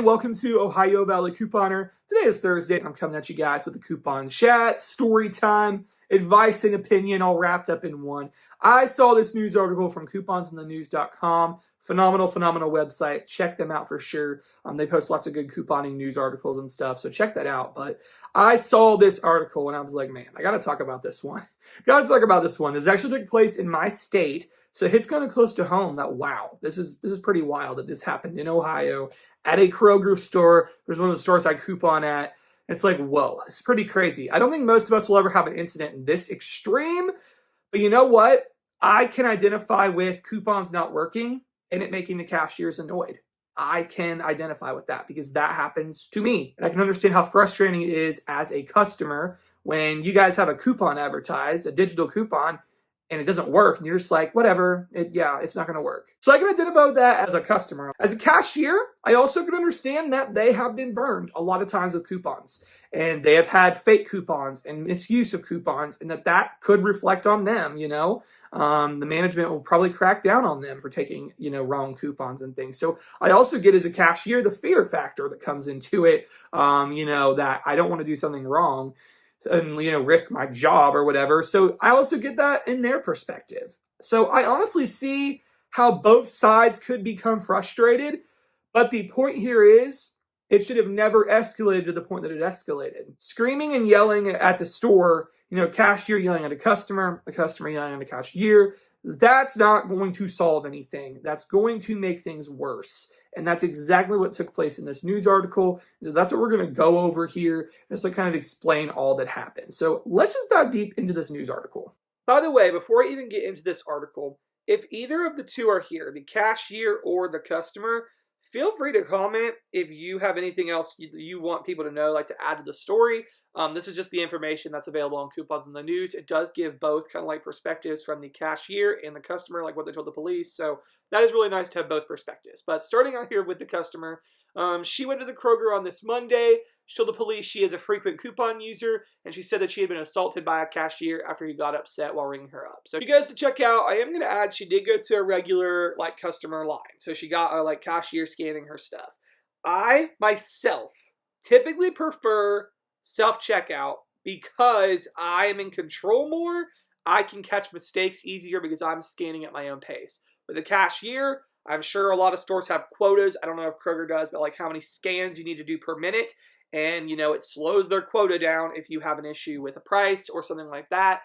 welcome to Ohio Valley Couponer. Today is Thursday, and I'm coming at you guys with a coupon chat, story time, advice and opinion all wrapped up in one. I saw this news article from couponsonthenews.com. Phenomenal website. Check them out for sure. They post lots of good couponing news articles and stuff, so check that out. But I saw this article, and I was like, man, I got to talk about this one. This actually took place in my state, so it hits kind of close to home that, wow, this is pretty wild that this happened in Ohio at a Kroger store. There's one of the stores I coupon at. It's like, whoa, it's pretty crazy. I don't think most of us will ever have an incident this extreme, but you know what? I can identify with coupons not working and it making the cashiers annoyed. I can identify with that because that happens to me. And I can understand how frustrating it is as a customer when you guys have a coupon advertised, a digital coupon, and it doesn't work, and you're just like, whatever, it's not going to work. So I can identify with that as a customer. As a cashier, I also can understand that they have been burned a lot of times with coupons, and they have had fake coupons and misuse of coupons, and that could reflect on them, The management will probably crack down on them for taking, wrong coupons and things. So I also get as a cashier the fear factor that comes into it, that I don't want to do something wrong and, risk my job or whatever. So I also get that in their perspective. So I honestly see how both sides could become frustrated. But the point here is it should have never escalated to the point that it escalated. Screaming and yelling at the store, cashier yelling at a customer yelling at a cashier, that's not going to solve anything. That's going to make things worse. And that's exactly what took place in this news article. So that's what we're going to go over here, just to kind of explain all that happened. So let's just dive deep into this news article. By the way, before I even get into this article, if either of the two are here, the cashier or the customer, feel free to comment if you have anything else you want people to know, like to add to the story. This is just the information that's available on Coupons in the News. It does give both kind of like perspectives from the cashier and the customer, like what they told the police. So that is really nice to have both perspectives. But starting out here with the customer, she went to the Kroger on this Monday. She told the police she is a frequent coupon user, and she said that she had been assaulted by a cashier after he got upset while ringing her up. So you guys to check out, I am going to add she did go to a regular customer line. So she got a cashier scanning her stuff. I myself typically prefer self-checkout because I am in control more. I can catch mistakes easier because I'm scanning at my own pace. With a cashier, I'm sure a lot of stores have quotas. I don't know if Kroger does, but how many scans you need to do per minute. And, it slows their quota down if you have an issue with a price or something like that.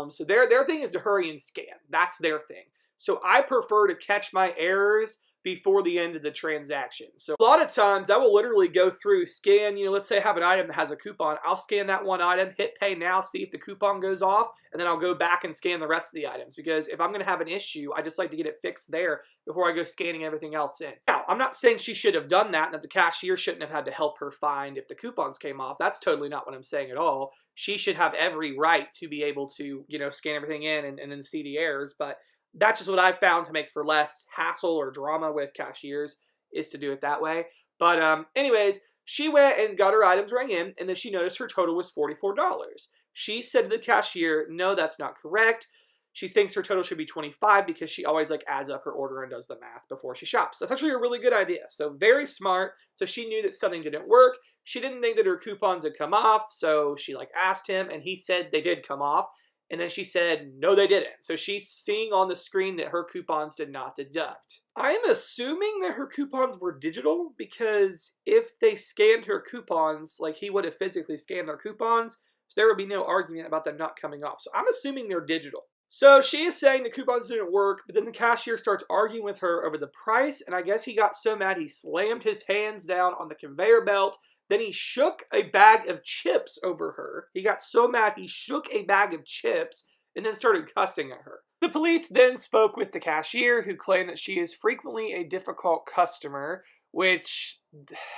So their thing is to hurry and scan. That's their thing. So I prefer to catch my errors before the end of the transaction. So a lot of times I will literally go through, scan, let's say I have an item that has a coupon. I'll scan that one item, hit pay now, see if the coupon goes off, and then I'll go back and scan the rest of the items. Because if I'm going to have an issue, I just like to get it fixed there before I go scanning everything else in. Now, I'm not saying she should have done that and that the cashier shouldn't have had to help her find if the coupons came off. That's totally not what I'm saying at all. She should have every right to be able to, scan everything in and then see the errors. But that's just what I've found to make for less hassle or drama with cashiers, is to do it that way. But anyways, she went and got her items rang in, and then she noticed her total was $44. She said to the cashier, no, that's not correct. She thinks her total should be $25 because she always adds up her order and does the math before she shops. That's actually a really good idea. So very smart. So she knew that something didn't work. She didn't think that her coupons had come off. So she asked him, and he said they did come off. And then she said, no, they didn't. So she's seeing on the screen that her coupons did not deduct. I am assuming that her coupons were digital because if they scanned her coupons, he would have physically scanned their coupons, so there would be no argument about them not coming off. So I'm assuming they're digital. So she is saying the coupons didn't work, but then the cashier starts arguing with her over the price, and I guess he got so mad he slammed his hands down on the conveyor belt. Then he shook a bag of chips over her. He got so mad he shook a bag of chips and then started cussing at her. The police then spoke with the cashier, who claimed that she is frequently a difficult customer, which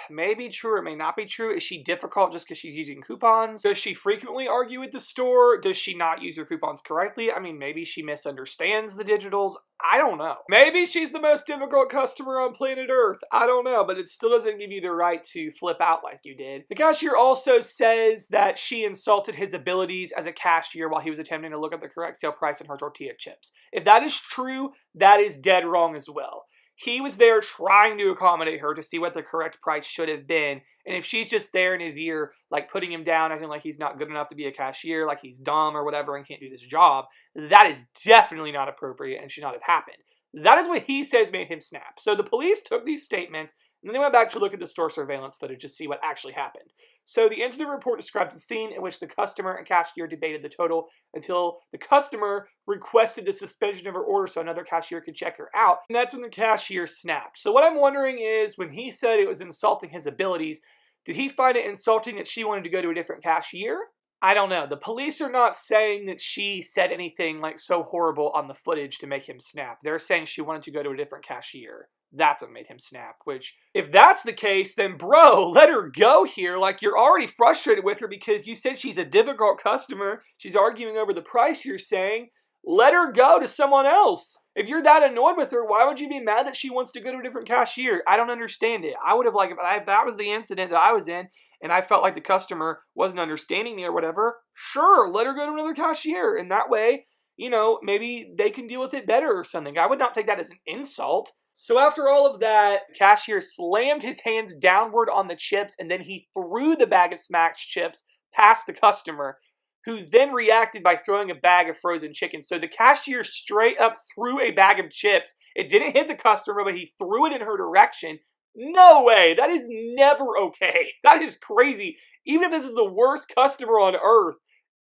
may be true or may not be true. Is she difficult just because she's using coupons? Does she frequently argue with the store? Does she not use her coupons correctly? I mean, maybe she misunderstands the digitals. I don't know. Maybe she's the most difficult customer on planet Earth. I don't know, but it still doesn't give you the right to flip out like you did. The cashier also says that she insulted his abilities as a cashier while he was attempting to look at the correct sale price on her tortilla chips. If that is true, that is dead wrong as well. He was there trying to accommodate her to see what the correct price should have been. And if she's just there in his ear, like putting him down, acting like he's not good enough to be a cashier, like he's dumb or whatever and can't do this job, that is definitely not appropriate and should not have happened. That is what he says made him snap. So the police took these statements and then they went back to look at the store surveillance footage to see what actually happened. So the incident report describes a scene in which the customer and cashier debated the total until the customer requested the suspension of her order so another cashier could check her out. And that's when the cashier snapped. So what I'm wondering is, when he said it was insulting his abilities, did he find it insulting that she wanted to go to a different cashier? I don't know. The police are not saying that she said anything like so horrible on the footage to make him snap. They're saying she wanted to go to a different cashier. That's what made him snap, which, if that's the case, then bro, let her go here. Like, you're already frustrated with her because you said she's a difficult customer. She's arguing over the price you're saying. Let her go to someone else. If you're that annoyed with her, why would you be mad that she wants to go to a different cashier? I don't understand it. I would have, like, if that was the incident that I was in and I felt like the customer wasn't understanding me or whatever, sure, let her go to another cashier. And that way, you know, maybe they can deal with it better or something. I would not take that as an insult. So after all of that, the cashier slammed his hands downward on the chips and then he threw the bag of smashed chips past the customer, who then reacted by throwing a bag of frozen chicken. So the cashier straight up threw a bag of chips. It didn't hit the customer, but he threw it in her direction. No way. That is never okay. That is crazy. Even if this is the worst customer on earth,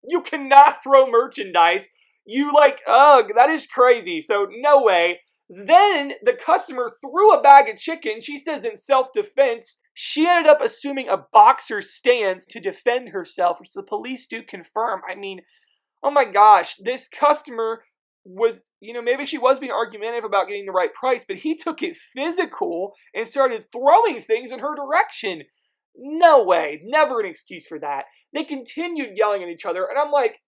you cannot throw merchandise. Ugh, that is crazy. So no way. Then the customer threw a bag of chicken. She says in self-defense, she ended up assuming a boxer stance to defend herself, which the police do confirm. I mean, oh my gosh, this customer was, maybe she was being argumentative about getting the right price, but he took it physical and started throwing things in her direction. No way, never an excuse for that. They continued yelling at each other, and I'm like,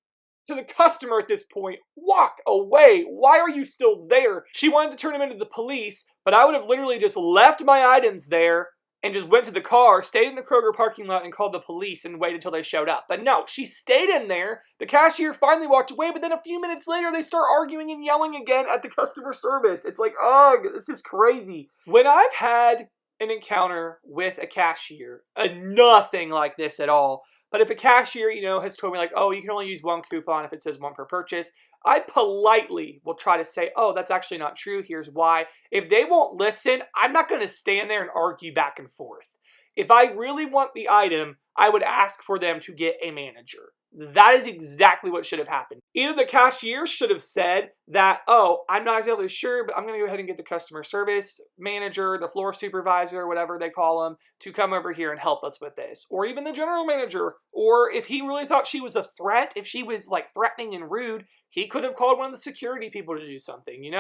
to the customer at this point, walk away. Why are you still there? She wanted to turn him into the police, but I would have literally just left my items there and just went to the car, stayed in the Kroger parking lot and called the police and waited until they showed up. But no, she stayed in there. The cashier finally walked away, but then a few minutes later, they start arguing and yelling again at the customer service. It's like, ugh, this is crazy. When I've had an encounter with a cashier, nothing like this at all, but if a cashier, has told me like, oh, you can only use one coupon if it says one per purchase, I politely will try to say, oh, that's actually not true. Here's why. If they won't listen, I'm not going to stand there and argue back and forth. If I really want the item, I would ask for them to get a manager. That is exactly what should have happened. Either the cashier should have said that, oh, I'm not exactly sure, but I'm going to go ahead and get the customer service manager, the floor supervisor, whatever they call them, to come over here and help us with this. Or even the general manager. Or if he really thought she was a threat, if she was like threatening and rude, he could have called one of the security people to do something,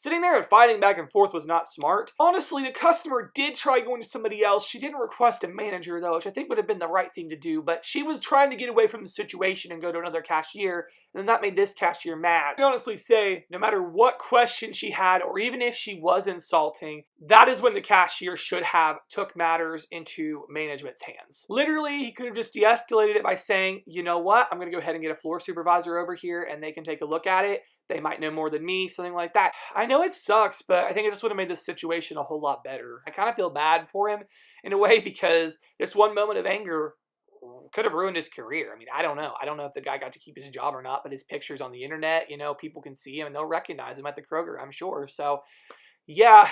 Sitting there and fighting back and forth was not smart. Honestly, the customer did try going to somebody else. She didn't request a manager, though, which I think would have been the right thing to do. But she was trying to get away from the situation and go to another cashier. And then that made this cashier mad. I can honestly say, no matter what question she had, or even if she was insulting, that is when the cashier should have took matters into management's hands. Literally, he could have just de-escalated it by saying, you know what? I'm going to go ahead and get a floor supervisor over here and they can take a look at it. They might know more than me, something like that. I know it sucks, but I think it just would have made this situation a whole lot better. I kind of feel bad for him in a way because this one moment of anger could have ruined his career. I mean, I don't know. I don't know if the guy got to keep his job or not, but his picture's on the internet. People can see him and they'll recognize him at the Kroger, I'm sure. So, yeah,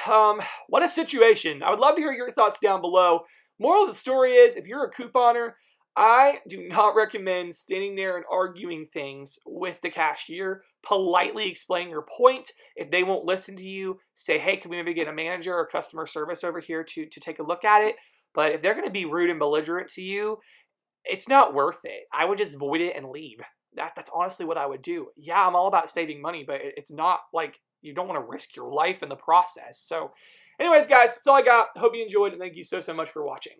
what a situation. I would love to hear your thoughts down below. Moral of the story is, if you're a couponer, I do not recommend standing there and arguing things with the cashier. Politely explain your point. If they won't listen to you, say, hey, can we maybe get a manager or customer service over here to take a look at it? But if they're going to be rude and belligerent to you, it's not worth it. I would just void it and leave. That's honestly what I would do. Yeah, I'm all about saving money, but it's not like you don't want to risk your life in the process. So anyways, guys, that's all I got. Hope you enjoyed, and thank you so much for watching.